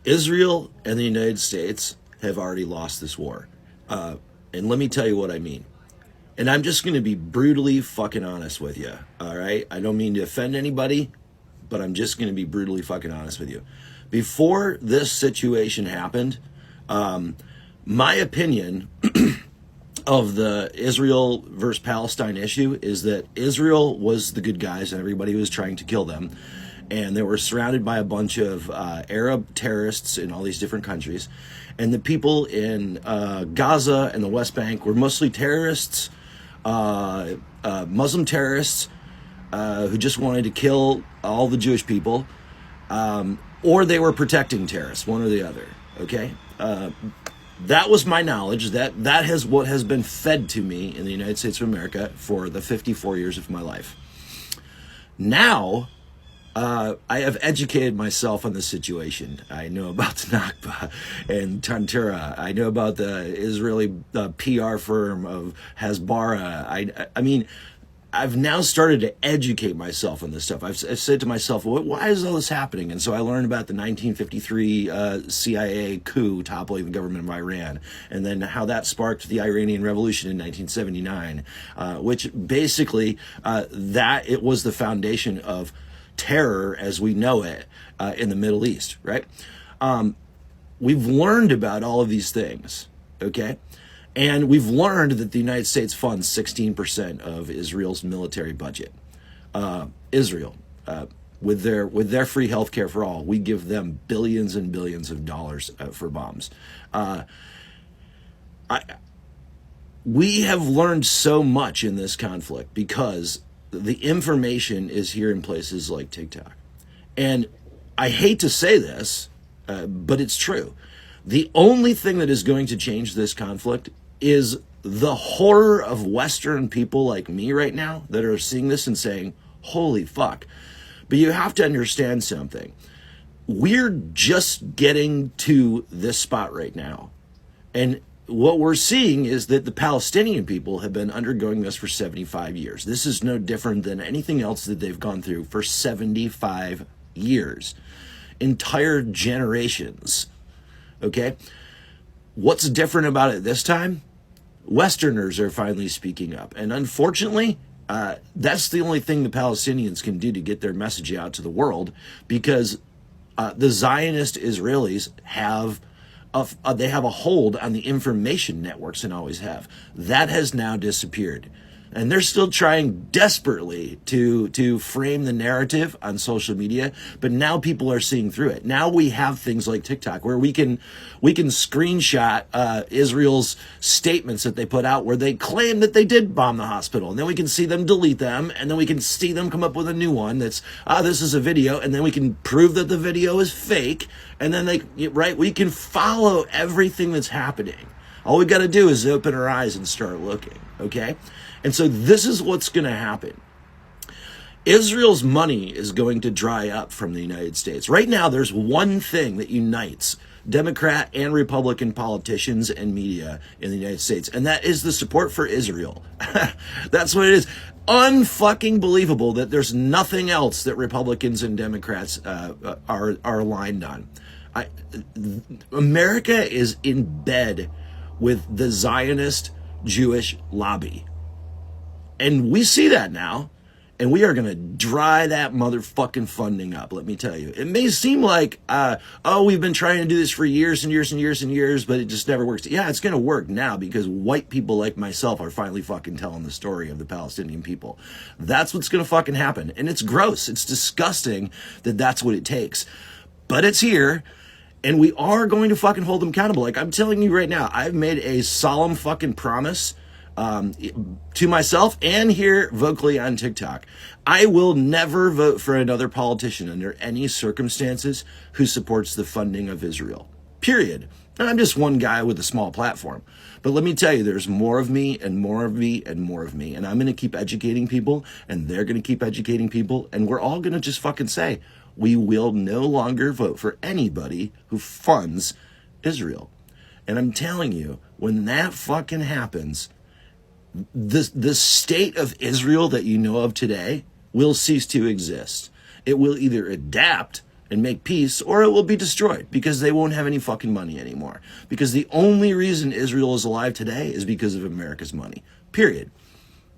Israel and the United States have already lost this war. And let me tell you what I mean. And I'm just going to be brutally fucking honest with you, all right? I don't mean to offend anybody, but I'm just going to be brutally fucking honest with you. Before this situation happened, my opinion of the Israel versus Palestine issue is that Israel was the good guys and everybody was trying to kill them. And they were surrounded by a bunch of Arab terrorists in all these different countries. And the people in Gaza and the West Bank were mostly terrorists, Muslim terrorists who just wanted to kill all the Jewish people, or they were protecting terrorists, one or the other, okay? That was my knowledge. That has what has been fed to me in the United States of America for the 54 years of my life. Now, I have educated myself on the situation. I know about the Nakba and Tantura. I know about the Israeli PR firm of Hasbara. I mean, I've now started to educate myself on this stuff. I've said to myself, well, why is all this happening? And so I learned about the 1953 CIA coup toppling the government of Iran, and then how that sparked the Iranian Revolution in 1979, which basically that it was the foundation of terror as we know it in the Middle East, right? We've learned about all of these things, okay? And we've learned that the United States funds 16% of Israel's military budget. Israel, with their free health care for all, we give them billions and billions of dollars for bombs. We have learned so much in this conflict because the information is here in places like TikTok. And I hate to say this, but it's true. The only thing that is going to change this conflict is the horror of Western people like me right now that are seeing this and saying, holy fuck. But you have to understand something. We're just getting to this spot right now. And what we're seeing is that the Palestinian people have been undergoing this for 75 years. This is no different than anything else that they've gone through for 75 years. Entire generations. Okay? What's different about it this time? Westerners are finally speaking up. And unfortunately, that's the only thing the Palestinians can do to get their message out to the world, because the Zionist Israelis have they have a hold on the information networks and always have. That has now disappeared. And they're still trying desperately to frame the narrative on social media, but now people are seeing through it. Now we have things like TikTok where we can screenshot Israel's statements that they put out where they claim that they did bomb the hospital, and then we can see them delete them, and then we can see them come up with a new one that's this is a video, and then we can prove that the video is fake, and then we can follow everything that's happening. All we got to do is open our eyes and start looking, okay? And so this is what's going to happen. Israel's money is going to dry up from the United States. Right now, there's one thing that unites Democrat and Republican politicians and media in the United States, and that is the support for Israel. That's what it is. Unfucking believable that there's nothing else that Republicans and Democrats are aligned on. America is in bed with the Zionist Jewish lobby. And we see that now, and we are going to dry that motherfucking funding up, let me tell you. It may seem like, we've been trying to do this for years and years and years and years, but it just never works. Yeah, it's going to work now because white people like myself are finally fucking telling the story of the Palestinian people. That's what's going to fucking happen. And it's gross. It's disgusting that that's what it takes. But it's here. And we are going to fucking hold them accountable. Like, I'm telling you right now, I've made a solemn fucking promise to myself and here vocally on TikTok. I will never vote for another politician under any circumstances who supports the funding of Israel. Period. And I'm just one guy with a small platform. But let me tell you, there's more of me and more of me and more of me. And I'm going to keep educating people, and they're going to keep educating people. And we're all going to just fucking say, we will no longer vote for anybody who funds Israel. And I'm telling you, when that fucking happens, the state of Israel that you know of today will cease to exist. It will either adapt and make peace, or it will be destroyed because they won't have any fucking money anymore. Because the only reason Israel is alive today is because of America's money. Period.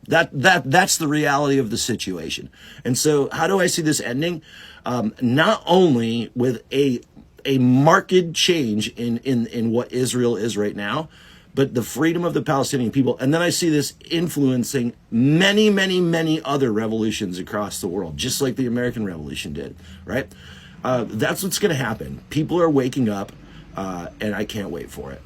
That's the reality of the situation. And so how do I see this ending? Not only with a marked change in what Israel is right now, but the freedom of the Palestinian people. And then I see this influencing many, many, many other revolutions across the world, just like the American Revolution did, right? That's what's going to happen. People are waking up, and I can't wait for it.